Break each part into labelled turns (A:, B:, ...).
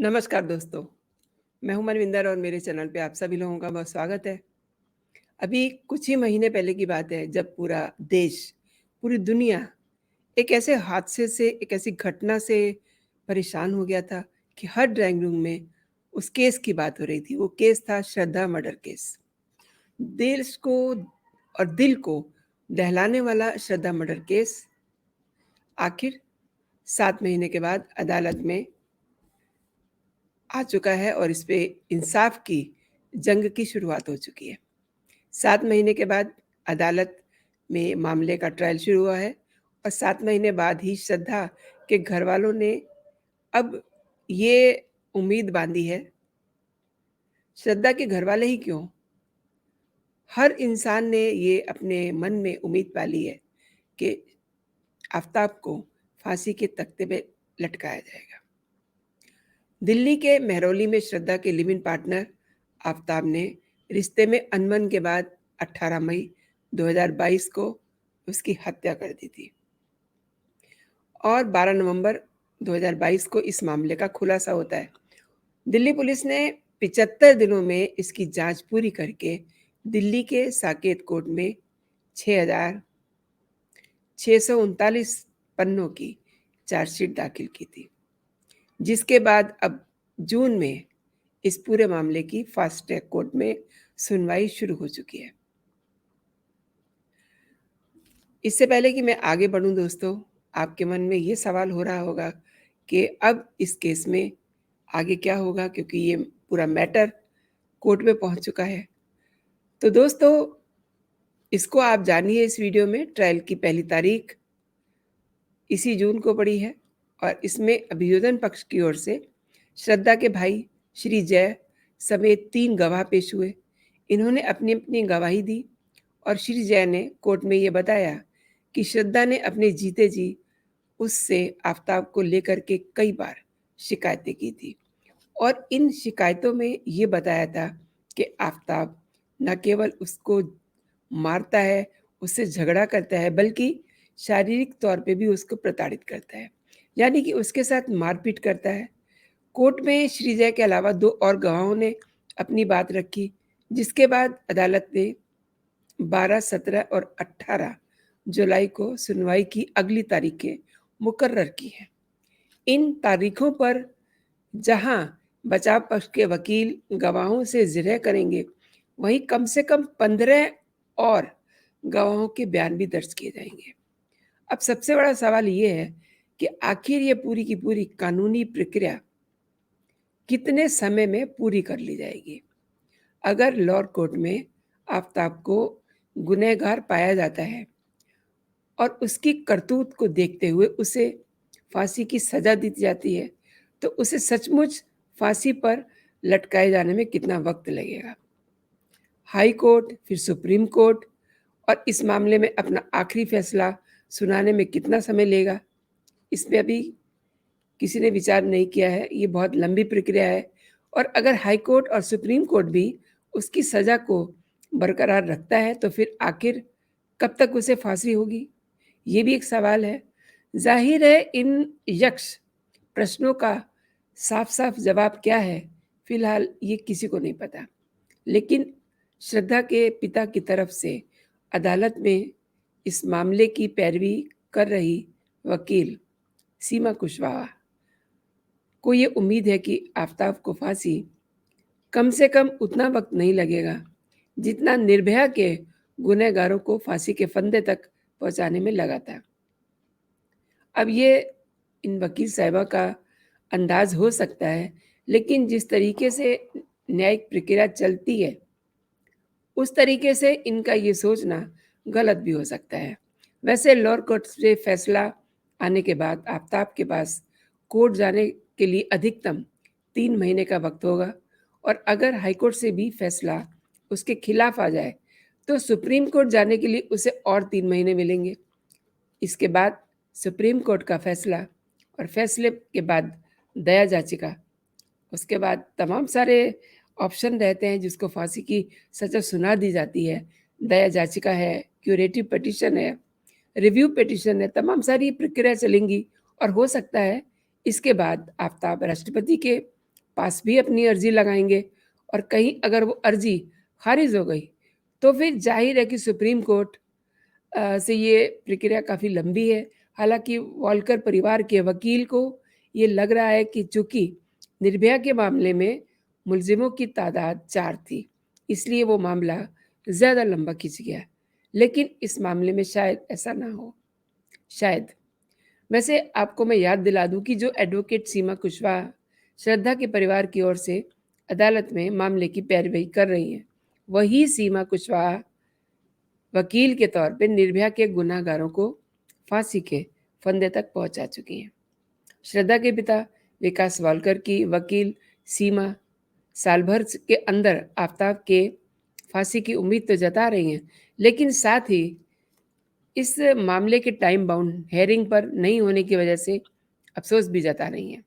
A: नमस्कार दोस्तों, मैं हूँ मनविंदर और मेरे चैनल पे आप सभी लोगों का बहुत स्वागत है। अभी कुछ ही महीने पहले की बात है जब पूरा देश, पूरी दुनिया एक ऐसे हादसे से, एक ऐसी घटना से परेशान हो गया था कि हर ड्राइंग रूम में उस केस की बात हो रही थी। वो केस था श्रद्धा मर्डर केस। देश को और दिल को दहलाने वाला श्रद्धा मर्डर केस आखिर 7 महीने के बाद अदालत में आ चुका है और इस पे इंसाफ की जंग की शुरुआत हो चुकी है। 7 महीने के बाद अदालत में मामले का ट्रायल शुरू हुआ है और 7 महीने बाद ही श्रद्धा के घरवालों ने अब ये उम्मीद बांधी है, श्रद्धा के घरवाले ही क्यों, हर इंसान ने ये अपने मन में उम्मीद पाली है कि आफ़ताब को फांसी के तख्ते पे लटकाया जाएगा। दिल्ली के मेहरौली में श्रद्धा के लिव इन पार्टनर आफ़ताब ने रिश्ते में अनबन के बाद 18 मई 2022 को उसकी हत्या कर दी थी और 12 नवंबर 2022 को इस मामले का खुलासा होता है। दिल्ली पुलिस ने 75 दिनों में इसकी जांच पूरी करके दिल्ली के साकेत कोर्ट में 6,639 पन्नों की चार्जशीट दाखिल की थी, जिसके बाद अब जून में इस पूरे मामले की फास्ट ट्रैक कोर्ट में सुनवाई शुरू हो चुकी है। इससे पहले कि मैं आगे बढ़ूं दोस्तों, आपके मन में ये सवाल हो रहा होगा कि अब इस केस में आगे क्या होगा, क्योंकि ये पूरा मैटर कोर्ट में पहुंच चुका है। तो दोस्तों, इसको आप जानिए इस वीडियो में। ट्रायल की पहली तारीख इसी जून को पड़ी है और इसमें अभियोजन पक्ष की ओर से श्रद्धा के भाई श्री जय समेत 3 गवाह पेश हुए। इन्होंने अपनी अपनी गवाही दी और श्री जय ने कोर्ट में ये बताया कि श्रद्धा ने अपने जीते जी उससे आफ़ताब को लेकर के कई बार शिकायतें की थी और इन शिकायतों में ये बताया था कि आफ़ताब न केवल उसको मारता है, उससे झगड़ा करता है, बल्कि शारीरिक तौर पे भी उसको प्रताड़ित करता है, यानी कि उसके साथ मारपीट करता है। कोर्ट में श्रीजय के अलावा 2 और गवाहों ने अपनी बात रखी, जिसके बाद अदालत ने 12, 17 और 18 जुलाई को सुनवाई की अगली तारीखें मुकर्रर की हैं। इन तारीखों पर जहां बचाव पक्ष के वकील गवाहों से जिरह करेंगे, वहीं कम से कम 15 और गवाहों के बयान भी दर्ज किए जाएंगे। अब सबसे बड़ा सवाल ये है कि आखिर ये पूरी की पूरी कानूनी प्रक्रिया कितने समय में पूरी कर ली जाएगी। अगर लोअर कोर्ट में आफ़ताब को गुनहगार पाया जाता है और उसकी करतूत को देखते हुए उसे फांसी की सजा दी जाती है, तो उसे सचमुच फांसी पर लटकाए जाने में कितना वक्त लगेगा। हाई कोर्ट, फिर सुप्रीम कोर्ट और इस मामले में अपना आखिरी फैसला सुनाने में कितना समय लेगा, इसमें अभी किसी ने विचार नहीं किया है। ये बहुत लंबी प्रक्रिया है और अगर हाई कोर्ट और सुप्रीम कोर्ट भी उसकी सज़ा को बरकरार रखता है, तो फिर आखिर कब तक उसे फांसी होगी, ये भी एक सवाल है। जाहिर है इन यक्ष प्रश्नों का साफ-साफ जवाब क्या है, फिलहाल ये किसी को नहीं पता। लेकिन श्रद्धा के पिता की तरफ से अदालत में इस मामले की पैरवी कर रही वकील सीमा कुशवाहा को ये उम्मीद है कि आफ़ताब को फांसी कम से कम उतना वक्त नहीं लगेगा जितना निर्भया के गुनहगारों को फांसी के फंदे तक पहुंचाने में लगा था। अब ये इन वकील साहिबा का अंदाज हो सकता है, लेकिन जिस तरीके से न्यायिक प्रक्रिया चलती है, उस तरीके से इनका ये सोचना गलत भी हो सकता है। वैसे लोअर कोर्ट से फैसला आने के बाद आफ़ताब के पास कोर्ट जाने के लिए अधिकतम 3 महीने का वक्त होगा और अगर हाईकोर्ट से भी फैसला उसके खिलाफ आ जाए, तो सुप्रीम कोर्ट जाने के लिए उसे और 3 महीने मिलेंगे। इसके बाद सुप्रीम कोर्ट का फैसला और फैसले के बाद दया याचिका, उसके बाद तमाम सारे ऑप्शन रहते हैं जिसको फांसी की सज़ा सुना दी जाती है। दया याचिका है, क्यूरेटिव पिटीशन है, रिव्यू पिटीशन है, तमाम सारी प्रक्रिया चलेंगी और हो सकता है इसके बाद आफ़ताब राष्ट्रपति के पास भी अपनी अर्ज़ी लगाएँगे और कहीं अगर वो अर्ज़ी ख़ारिज हो गई, तो फिर ज़ाहिर है कि सुप्रीम कोर्ट से ये प्रक्रिया काफ़ी लंबी है। हालाँकि वॉलकर परिवार के वकील को ये लग रहा है कि चूँकि निर्भया के मामले में मुलज़िमों की तादाद 4 थी, इसलिए वो मामला ज़्यादा लंबा खिंच गया। लेकिन इस मामले में शायद ऐसा ना हो, शायद। वैसे आपको मैं याद दिला दूँ कि जो एडवोकेट सीमा कुशवाहा श्रद्धा के परिवार की ओर से अदालत में मामले की पैरवी कर रही हैं, वही सीमा कुशवाहा वकील के तौर पे निर्भया के गुनाहगारों को फांसी के फंदे तक पहुंचा चुकी हैं। श्रद्धा के पिता विकास वालकर की वकील सीमा साल भर के अंदर आफताब के फांसी की उम्मीद तो जता रही हैं, लेकिन साथ ही इस मामले के टाइम बाउंड हेयरिंग पर नहीं होने की वजह से अफसोस भी जता रही हैं।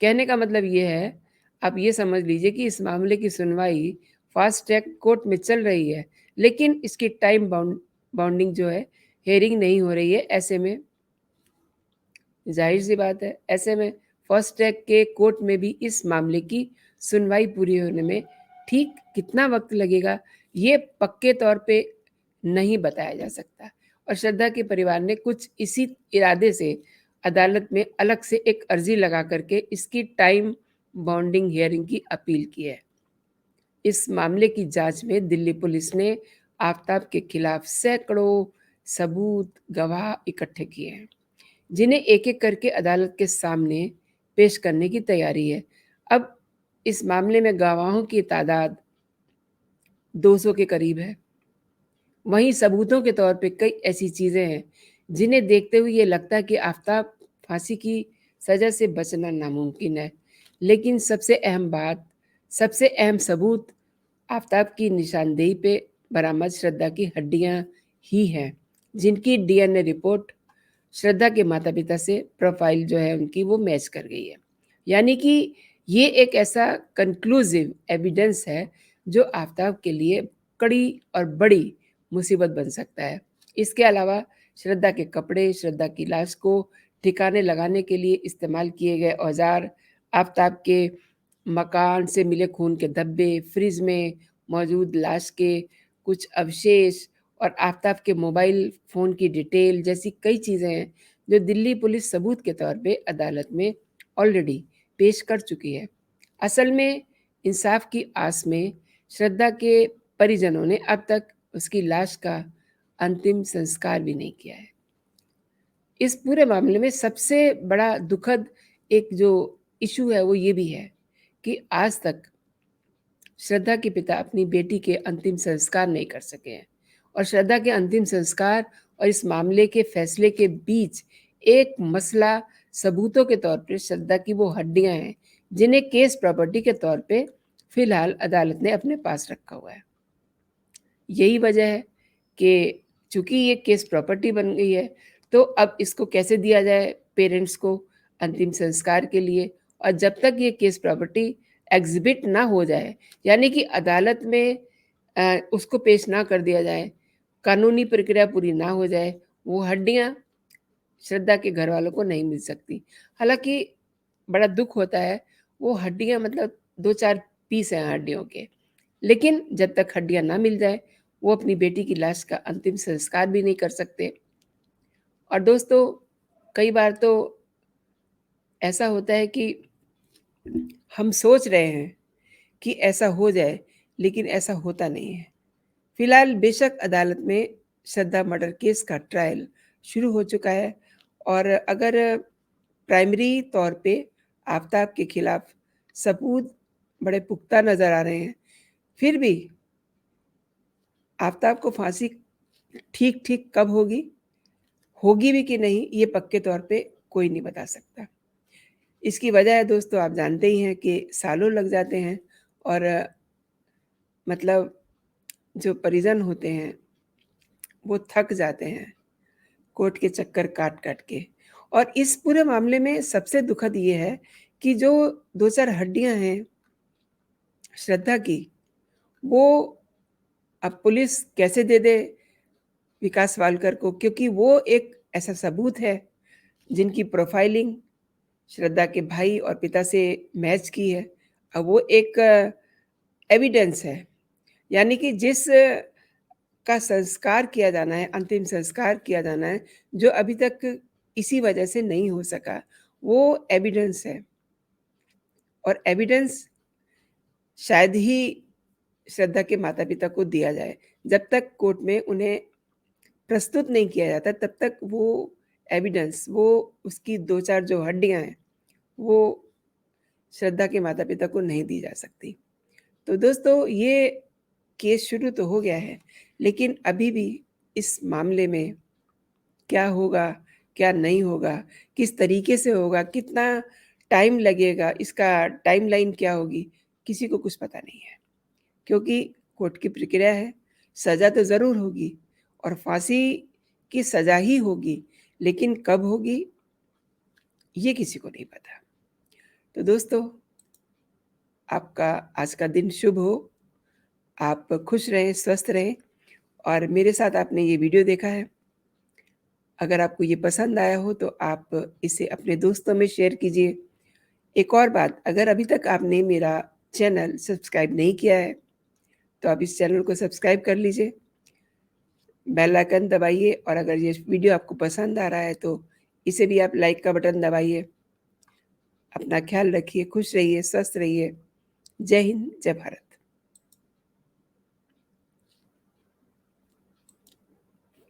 A: कहने का मतलब ये है, आप ये समझ लीजिए कि इस मामले की सुनवाई फास्ट ट्रैक कोर्ट में चल रही है, लेकिन इसकी टाइम बाउंडिंग जो है, हेयरिंग नहीं हो रही है। ऐसे में ज़ाहिर-सी बात है, ऐसे में फास्ट ट्रैक के कोर्ट में भी इस मामले की सुनवाई पूरी होने में ठीक कितना वक़्त लगेगा, ये पक्के तौर पे नहीं बताया जा सकता। और श्रद्धा के परिवार ने कुछ इसी इरादे से अदालत में अलग से एक अर्ज़ी लगा कर के इसकी टाइम बाउंडिंग हियरिंग की अपील की है। इस मामले की जांच में दिल्ली पुलिस ने आफताब के खिलाफ सैकड़ों सबूत, गवाह इकट्ठे किए हैं, जिन्हें एक-एक करके अदालत के सामने पेश करने की तैयारी है। अब इस मामले में गवाहों की तादाद 200 के करीब है। वहीं सबूतों के तौर पे कई ऐसी चीज़ें हैं, जिन्हें देखते हुए ये लगता है कि आफताब फांसी की सज़ा से बचना नामुमकिन है। लेकिन सबसे अहम सबूत आफताब की निशानदेही पे बरामद श्रद्धा की हड्डियाँ ही हैं, जिनकी डीएनए रिपोर्ट श्रद्धा के माता-पिता से प्रोफ़ाइल जो है उनकी वो मैच कर गई है। यानी कि ये एक ऐसा कन्क्लूसिव एविडेंस है, जो आफताब के लिए कड़ी और बड़ी मुसीबत बन सकता है। इसके अलावा श्रद्धा के कपड़े, श्रद्धा की लाश को ठिकाने लगाने के लिए इस्तेमाल किए गए औज़ार, आफताब के मकान से मिले खून के धब्बे, फ्रिज में मौजूद लाश के कुछ अवशेष और आफताब के मोबाइल फ़ोन की डिटेल जैसी कई चीज़ें हैं, जो दिल्ली पुलिस सबूत के तौर पे अदालत में ऑलरेडी पेश कर चुकी है। असल में इंसाफ की आस में श्रद्धा के परिजनों ने अब तक उसकी लाश का अंतिम संस्कार भी नहीं किया है। इस पूरे मामले में सबसे बड़ा दुखद एक जो इश्यू है वो ये भी है कि आज तक श्रद्धा के पिता अपनी बेटी के अंतिम संस्कार नहीं कर सके हैं और श्रद्धा के अंतिम संस्कार और इस मामले के फैसले के बीच एक मसला सबूतों के तौर पे श्रद्धा की वो हड्डियां हैं, जिन्हें केस प्रॉपर्टी के तौर पे फिलहाल अदालत ने अपने पास रखा हुआ है। यही वजह है कि चूँकि ये केस प्रॉपर्टी बन गई है, तो अब इसको कैसे दिया जाए पेरेंट्स को अंतिम संस्कार के लिए, और जब तक ये केस प्रॉपर्टी एग्ज़िबिट ना हो जाए, यानी कि अदालत में उसको पेश ना कर दिया जाए, कानूनी प्रक्रिया पूरी ना हो जाए, वो हड्डियाँ श्रद्धा के घरवालों को नहीं मिल सकती। हालाँकि बड़ा दुःख होता है, वो हड्डियाँ मतलब 2-4 पीस हैं हड्डियों के। लेकिन जब तक हड्डियाँ ना मिल जाएँ, वो अपनी बेटी की लाश का अंतिम संस्कार भी नहीं कर सकते। और दोस्तों, कई बार तो ऐसा होता है कि हम सोच रहे हैं कि ऐसा हो जाए, लेकिन ऐसा होता नहीं है। फिलहाल बेशक अदालत में श्रद्धा मर्डर केस का ट्रायल शुरू हो चुका है और अगर प्राइमरी तौर पे आफताब के खिलाफ सबूत बड़े पुख्ता नज़र आ रहे हैं, फिर भी आफताब को फांसी ठीक-ठीक कब होगी, होगी भी कि नहीं, ये पक्के तौर पे कोई नहीं बता सकता। इसकी वजह है दोस्तों, आप जानते ही हैं कि सालों लग जाते हैं और मतलब जो परिजन होते हैं, वो थक जाते हैं कोर्ट के चक्कर काट-काट के। और इस पूरे मामले में सबसे दुखद ये है कि जो 2-4 हड्डियाँ हैं श्रद्धा की, वो अब पुलिस कैसे दे दे विकास वालकर को, क्योंकि वो एक ऐसा सबूत है जिनकी प्रोफाइलिंग श्रद्धा के भाई और पिता से मैच की है। वो एक एविडेंस है, यानी कि जिस का संस्कार किया जाना है, अंतिम संस्कार किया जाना है, जो अभी तक इसी वजह से नहीं हो सका, वो एविडेंस है। और एविडेंस शायद ही श्रद्धा के माता-पिता को दिया जाए। जब तक कोर्ट में उन्हें प्रस्तुत नहीं किया जाता, तब तक वो एविडेंस, वो उसकी 2-4 जो हड्डियाँ हैं, वो श्रद्धा के माता-पिता को नहीं दी जा सकती। तो दोस्तों, ये केस शुरू तो हो गया है, लेकिन अभी भी इस मामले में क्या होगा, क्या नहीं होगा, किस तरीके से होगा, कितना टाइम लगेगा, इसका टाइमलाइन क्या होगी, किसी को कुछ पता नहीं है। क्योंकि कोर्ट की प्रक्रिया है, सज़ा तो ज़रूर होगी और फांसी की सज़ा ही होगी, लेकिन कब होगी, ये किसी को नहीं पता। तो दोस्तों, आपका आज का दिन शुभ हो, आप खुश रहें, स्वस्थ रहें और मेरे साथ आपने ये वीडियो देखा है। अगर आपको ये पसंद आया हो तो आप इसे अपने दोस्तों में शेयर कीजिए। एक और बात, अगर अभी तक आपने मेरा चैनल सब्सक्राइब नहीं किया है, तो आप इस चैनल को सब्सक्राइब कर लीजिए, बेल आइकन दबाइए और अगर ये वीडियो आपको पसंद आ रहा है तो इसे भी आप लाइक का बटन दबाइए। अपना ख्याल रखिए, खुश रहिए, स्वस्थ रहिए। जय हिंद, जय भारत।